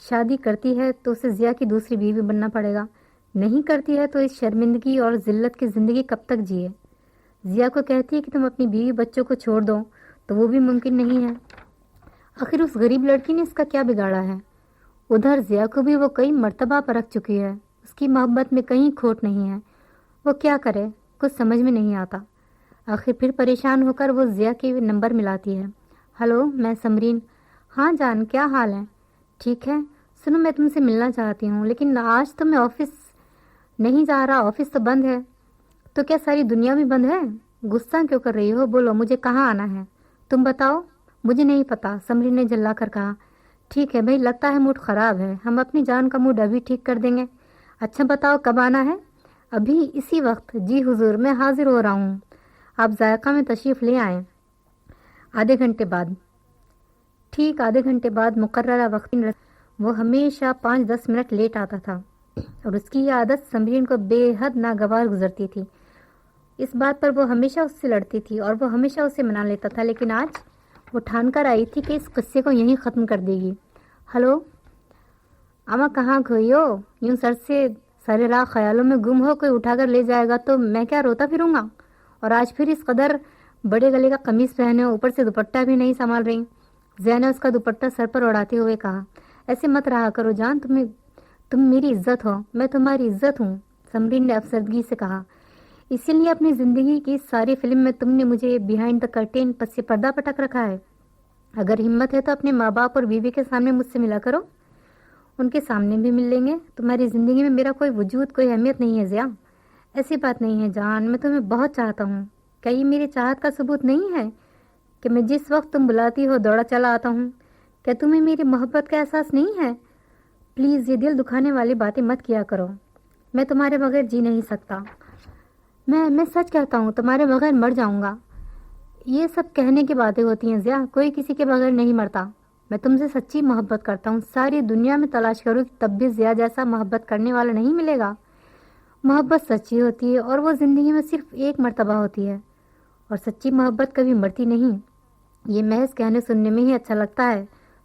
شادی کرتی ہے تو اسے ضیا کی دوسری بیوی بننا پڑے گا، نہیں کرتی ہے تو اس شرمندگی اور ذلت کی زندگی کب تک جیے۔ ضیا کو کہتی ہے کہ تم اپنی بیوی بچوں کو چھوڑ دو تو وہ بھی ممکن نہیں ہے۔ آخر اس غریب لڑکی نے اس کا کیا بگاڑا ہے؟ ادھر ضیا کو بھی وہ کئی مرتبہ پرکھ چکی ہے، اس کی محبت میں کہیں کھوٹ نہیں ہے، وہ کیا کرے کچھ سمجھ میں نہیں آتا۔ آخر پھر پریشان ہو کر وہ ضیا کے نمبر ملاتی ہے۔ ہلو، میں سمرین۔ ہاں جان، کیا حال ہے؟ ٹھیک ہے، سنو میں تم سے ملنا چاہتی ہوں، لیکن آج تو میں آفس نہیں جا رہا، آفس تو بند ہے۔ تو کیا ساری دنیا بھی بند ہے؟ غصہ کیوں کر رہی ہو؟ بولو مجھے کہاں آنا ہے؟ تم بتاؤ۔ مجھے نہیں پتا، سمرین نے جھلا کر کہا۔ ٹھیک ہے بھائی، لگتا ہے موڈ خراب ہے، ہم اپنی جان کا موڈ ابھی ٹھیک کر دیں گے۔ اچھا بتاؤ کب آنا ہے؟ ابھی اسی وقت؟ جی حضور، میں حاضر ہو رہا ہوں، آپ ذائقہ میں تشریف لے آئیں۔ آدھے گھنٹے بعد؟ ٹھیک آدھے گھنٹے بعد مقررہ وقت وہ ہمیشہ 5-10 منٹ لیٹ آتا تھا، اور اس کی یہ عادت سمرین کو بے حد ناگوار گزرتی تھی۔ اس بات پر وہ ہمیشہ اس سے لڑتی تھی اور وہ ہمیشہ اسے منا لیتا تھا، لیکن آج وہ ٹھان کر آئی تھی کہ اس قصے کو یہیں ختم کر دے گی۔ ہلو اما، کہاں کھوئی ہو؟ یوں سر راہ خیالوں میں گم ہو، کوئی اٹھا کر لے جائے گا تو میں کیا روتا پھروں گا؟ اور آج پھر اس قدر بڑے گلے کا قمیص پہنے، اوپر سے دوپٹہ بھی نہیں سنبھال رہی۔ ضیا نے اس کا دوپٹہ سر پر اڑاتے ہوئے کہا۔ ایسے مت رہا کرو جان، تم میری عزت ہو، میں تمہاری عزت ہوں، سمرین نے افسردگی سے کہا۔ اسی لیے اپنی زندگی کی ساری فلم میں تم نے مجھے بیہائنڈ دا کرٹین پس سے پردہ پٹک رکھا ہے۔ اگر ہمت ہے تو اپنے ماں باپ اور بیوی کے سامنے مجھ سے ملا کرو، ان کے سامنے بھی مل لیں گے۔ تمہاری زندگی میں میرا کوئی وجود، کوئی اہمیت نہیں ہے ضیا۔ ایسی بات نہیں ہے جان، میں تمہیں بہت چاہتا ہوں۔ کیا یہ میری چاہت کا ثبوت نہیں ہے کہ میں جس وقت تم بلاتی ہو دوڑا چلا آتا ہوں؟ کیا تمہیں میری محبت کا احساس نہیں ہے؟ پلیز یہ دل دکھانے والی باتیں مت کیا کرو، میں تمہارے بغیر جی نہیں سکتا۔ میں سچ کہتا ہوں، تمہارے بغیر مر جاؤں گا۔ یہ سب کہنے کی باتیں ہوتی ہیں ضیا، کوئی کسی کے بغیر نہیں مرتا۔ میں تم سے سچی محبت کرتا ہوں، ساری دنیا میں تلاش کروں تب بھی ضیا جیسا محبت کرنے والا نہیں ملے گا۔ محبت سچی ہوتی ہے اور وہ زندگی میں صرف ایک مرتبہ ہوتی ہے، اور سچی محبت کبھی مرتی نہیں۔ یہ محض کہنے سننے میں ہی اچھا لگتا ہے۔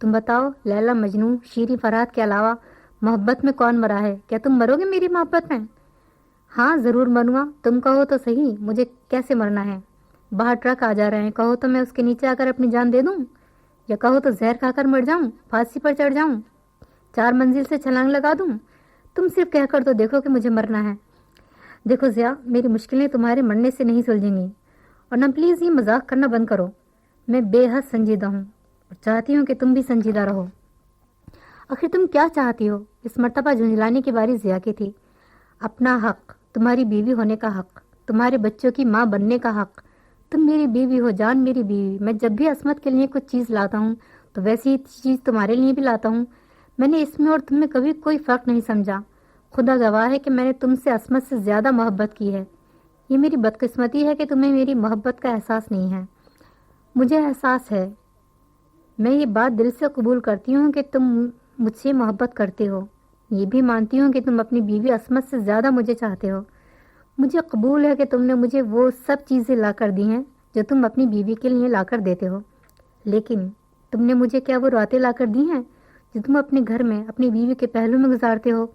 تم بتاؤ، لیلا مجنوں، شیریں فرہاد کے علاوہ محبت میں کون مرا ہے؟ کیا تم مرو گے میری محبت میں؟ ہاں ضرور مروں گا، تم کہو تو صحیح، مجھے کیسے مرنا ہے؟ باہر ٹرک آ جا رہے ہیں، کہو تو میں اس کے نیچے آ کر اپنی جان دے دوں، یا کہو تو زہر کھا کر مر جاؤں، پھانسی پر چڑھ جاؤں، 4 منزل سے چھلانگ لگا دوں؟ تم صرف کہہ کر تو دیکھو کہ مجھے مرنا ہے۔ دیکھو ضیا، میری مشکلیں تمہارے مرنے سے نہیں سلجھیں گی، اور نہ پلیز یہ مذاق کرنا بند کرو۔ میں بے حد سنجیدہ ہوں اور چاہتی ہوں کہ تم بھی سنجیدہ رہو۔ آخر تم کیا چاہتی ہو؟ اس مرتبہ جھنجھلانے کی باری ضیا کی تھی۔ اپنا حق، تمہاری بیوی ہونے کا حق، تمہارے بچوں کی ماں بننے کا حق۔ تم میری بیوی ہو جان، میری بیوی۔ میں جب بھی عصمت کے لیے کچھ چیز لاتا ہوں تو ویسی چیز تمہارے لیے بھی لاتا ہوں۔ میں نے اس میں اور تم میں کبھی کوئی فرق نہیں سمجھا۔ خدا گواہ ہے کہ میں نے تم سے عصمت سے زیادہ محبت کی ہے۔ یہ میری بدقسمتی ہے کہ تمہیں میری محبت کا احساس نہیں ہے۔ مجھے احساس ہے، میں یہ بات دل سے قبول کرتی ہوں کہ تم مجھ سے محبت کرتے ہو، یہ بھی مانتی ہوں کہ تم اپنی بیوی عصمت سے زیادہ مجھے چاہتے ہو۔ مجھے قبول ہے کہ تم نے مجھے وہ سب چیزیں لا کر دی ہیں جو تم اپنی بیوی کے لیے لا کر دیتے ہو، لیکن تم نے مجھے کیا وہ راتیں لا کر دی ہیں جو تم اپنے گھر میں اپنی بیوی کے پہلو میں گزارتے ہو؟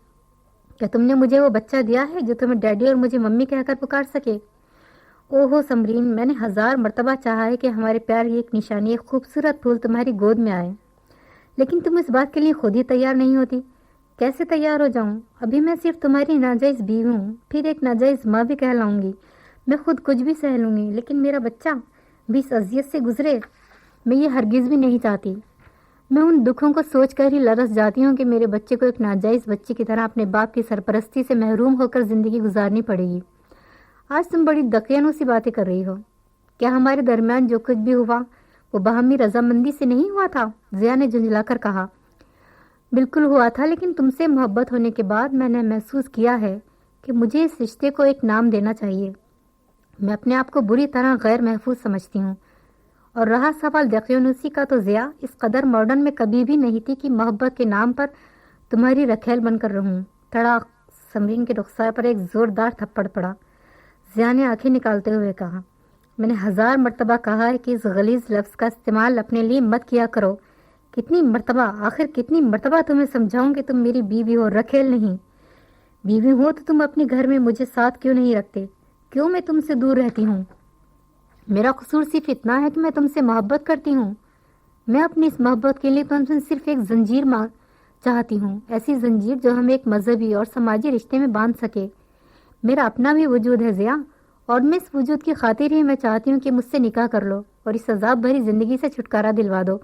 کیا تم نے مجھے وہ بچہ دیا ہے جو تمہیں ڈیڈی اور مجھے ممی کہہ کر پکار سکے؟ اوہو سمرین، میں نے 1000 مرتبہ چاہا ہے کہ ہمارے پیار کی ایک نشانی، ایک خوبصورت پھول تمہاری گود میں آئے، لیکن تم اس بات کے لیے خود ہی تیار نہیں ہوتی۔ کیسے تیار ہو جاؤں؟ ابھی میں صرف تمہاری ناجائز بیوی ہوں، پھر ایک ناجائز ماں بھی کہلاؤں گی۔ میں خود کچھ بھی سہ لوں گی، لیکن میرا بچہ بھی اس اذیت سے گزرے، میں یہ ہرگز بھی نہیں چاہتی۔ میں ان دکھوں کو سوچ کر ہی لرز جاتی ہوں کہ میرے بچے کو ایک ناجائز بچے کی طرح اپنے باپ کی سرپرستی سے محروم ہو کر زندگی گزارنی پڑے گی۔ آج تم بڑی دقیانوں سی باتیں کر رہی ہو۔ کیا ہمارے درمیان جو کچھ بھی ہوا وہ باہمی رضامندی سے نہیں ہوا تھا؟ ضیا نے جھنجھلا کر کہا۔ بالکل ہوا تھا، لیکن تم سے محبت ہونے کے بعد میں نے محسوس کیا ہے کہ مجھے اس رشتے کو ایک نام دینا چاہیے۔ میں اپنے آپ کو بری طرح غیر محفوظ سمجھتی ہوں، اور رہا سوال دقیانوسی کا تو ضیا اس قدر ماڈرن میں کبھی بھی نہیں تھی کہ محبت کے نام پر تمہاری رکھیل بن کر رہوں۔ تڑاک! سمرین کے رخسار پر ایک زوردار تھپڑ پڑا۔ ضیا نے آنکھیں نکالتے ہوئے کہا، میں نے 1000 مرتبہ کہا ہے کہ اس غلیظ لفظ کا استعمال اپنے لیے مت کیا کرو۔ کتنی مرتبہ، آخر کتنی مرتبہ تمہیں سمجھاؤں کہ تم میری بیوی ہو، رکھیل نہیں؟ بیوی ہو تو تم اپنے گھر میں مجھے ساتھ کیوں نہیں رکھتے؟ کیوں میں تم سے دور رہتی ہوں؟ میرا قصور صرف اتنا ہے کہ میں تم سے محبت کرتی ہوں. میں اپنی اس محبت کے لیے تم سے صرف ایک زنجیر چاہتی ہوں، ایسی زنجیر جو ہمیں ایک مذہبی اور سماجی رشتے میں باندھ سکے. میرا اپنا بھی وجود ہے ضیا، اور میں اس وجود کی خاطر ہی میں چاہتی ہوں کہ مجھ سے نکاح کر لو اور اس عذاب بھری زندگی سے چھٹکارا دلوا دو.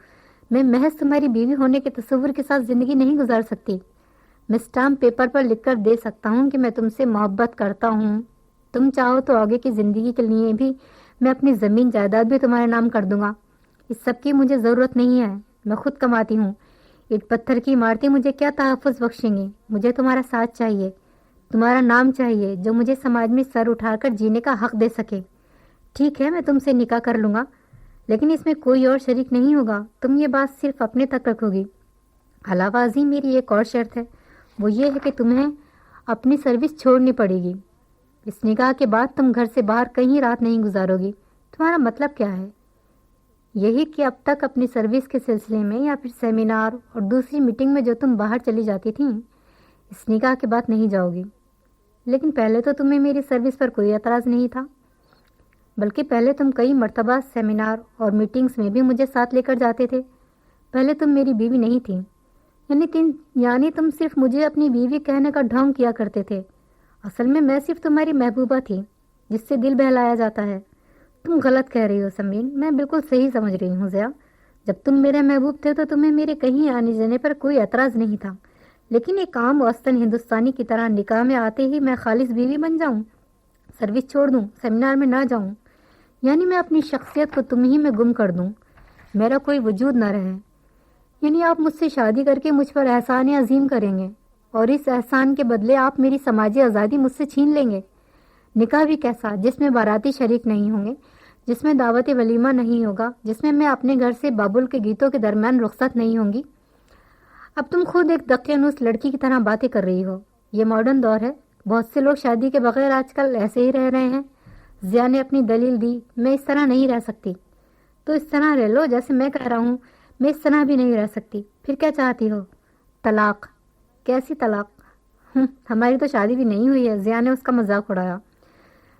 میں محض تمہاری بیوی ہونے کے تصور کے ساتھ زندگی نہیں گزار سکتی. میں اسٹامپ پیپر پر لکھ کر دے سکتا ہوں کہ میں تم سے محبت کرتا ہوں. تم چاہو تو آگے کی زندگی کے لیے بھی میں اپنی زمین جائیداد بھی تمہارے نام کر دوں گا. اس سب کی مجھے ضرورت نہیں ہے، میں خود کماتی ہوں. ایک پتھر کی عمارتیں مجھے کیا تحفظ بخشیں گی؟ مجھے تمہارا ساتھ چاہیے، تمہارا نام چاہیے جو مجھے سماج میں سر اٹھا کر جینے کا حق دے سکے. ٹھیک ہے، میں تم سے نکاح کر لوں گا، لیکن اس میں کوئی اور شریک نہیں ہوگا. تم یہ بات صرف اپنے تک رکھو گی. علاوہ ازیں میری ایک اور شرط ہے، وہ یہ ہے کہ تمہیں اپنی سروس چھوڑنی پڑے گی. اس نکاح کے بعد تم گھر سے باہر کہیں رات نہیں گزارو گی. تمہارا مطلب کیا ہے؟ یہی کہ اب تک اپنی سروس کے سلسلے میں یا پھر سیمینار اور دوسری میٹنگ میں جو تم باہر چلی جاتی تھیں، اس نکاح کے بعد نہیں جاؤ گی. لیکن پہلے تو تمہیں میری سروس پر کوئی اعتراض نہیں تھا، بلکہ پہلے تم کئی مرتبہ سیمینار اور میٹنگز میں بھی مجھے ساتھ لے کر جاتے تھے. پہلے تم میری بیوی نہیں تھی، یعنی تم صرف مجھے اپنی بیوی کہنے کا ڈھونگ کیا کرتے تھے. اصل میں صرف تمہاری محبوبہ تھی جس سے دل بہلایا جاتا ہے. تم غلط کہہ رہی ہو سمرین، میں بالکل صحیح سمجھ رہی ہوں ضیا. جب تم میرے محبوب تھے تو تمہیں میرے کہیں آنے جانے پر کوئی اعتراض نہیں تھا. لیکن ایک عام اوسطن ہندوستانی کی طرح نکاح میں آتے ہی میں خالص بیوی بن جاؤں، سروس چھوڑ دوں، سیمینار میں نہ جاؤں، یعنی میں اپنی شخصیت کو تم ہی میں گم کر دوں، میرا کوئی وجود نہ رہے. یعنی آپ مجھ سے شادی کر کے مجھ پر احسان عظیم کریں گے، اور اس احسان کے بدلے آپ میری سماجی آزادی مجھ سے چھین لیں گے. نکاح بھی کیسا، جس میں باراتی شریک نہیں ہوں گے، جس میں دعوت ولیمہ نہیں ہوگا، جس میں اپنے گھر سے بابل کے گیتوں کے درمیان رخصت نہیں ہوں گی. اب تم خود ایک دقیانوس لڑکی کی طرح باتیں کر رہی ہو. یہ ماڈرن دور ہے، بہت سے لوگ شادی کے بغیر آج کل ایسے ہی رہ رہے ہیں. ضیا نے اپنی دلیل دی، میں اس طرح نہیں رہ سکتی. تو اس طرح رہ لو جیسے میں کہہ رہا ہوں. میں اس طرح بھی نہیں رہ سکتی. پھر کیا چاہتی ہو؟ طلاق؟ کیسی طلاق؟ ہماری تو شادی بھی نہیں ہوئی ہے. ضیا نے اس کا مذاق اڑایا.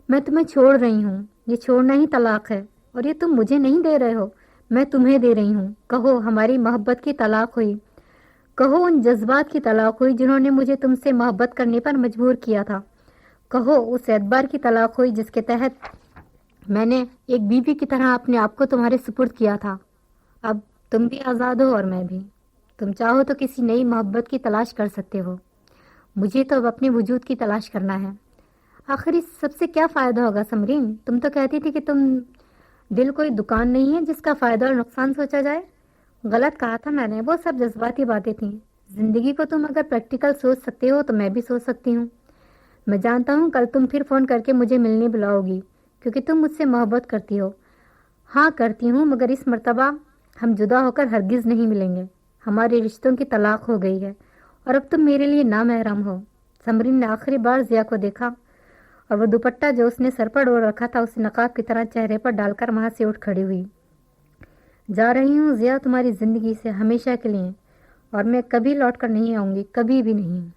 میں تمہیں چھوڑ رہی ہوں، یہ چھوڑنا ہی طلاق ہے. اور یہ تم مجھے نہیں دے رہے ہو، میں تمہیں دے رہی ہوں. کہو ہماری محبت کی طلاق ہوئی، کہو ان جذبات کی طلاق ہوئی جنہوں نے مجھے تم سے محبت کرنے پر مجبور کیا تھا. کہو اس اعتبار کی طلاق ہوئی جس کے تحت میں نے ایک بیوی کی طرح اپنے آپ کو تمہارے سپرد کیا تھا. اب تم بھی آزاد ہو اور میں بھی. تم چاہو تو کسی نئی محبت کی تلاش کر سکتے ہو. مجھے تو اب اپنے وجود کی تلاش کرنا ہے. آخر اس سب سے کیا فائدہ ہوگا سمرین؟ تم تو کہتی تھی کہ دل کوئی دکان نہیں ہے جس کا فائدہ اور نقصان سوچا جائے. غلط کہا تھا میں نے، وہ سب جذباتی باتیں تھیں. زندگی کو تم اگر پریکٹیکل سوچ سکتے ہو تو میں بھی سوچ سکتی ہوں. میں جانتا ہوں کل تم پھر فون کر کے مجھے ملنے بلاؤ گی کیونکہ تم مجھ سے محبت کرتی ہو. ہاں کرتی ہوں، مگر اس مرتبہ ہم جدا ہو کر ہرگز نہیں ملیں گے. ہمارے رشتوں کی طلاق ہو گئی ہے اور اب تم میرے لیے نامحرم ہو. سمرین نے آخری بار ضیا کو دیکھا اور وہ دوپٹہ جو اس نے سر پر اوڑھ رکھا تھا اسے نقاب کی طرح چہرے پر ڈال کر وہاں سے اٹھ کھڑی ہوئی. جا رہی ہوں ضیا تمہاری زندگی سے ہمیشہ کے لیے، اور میں کبھی لوٹ کر نہیں آؤں گی، کبھی بھی نہیں.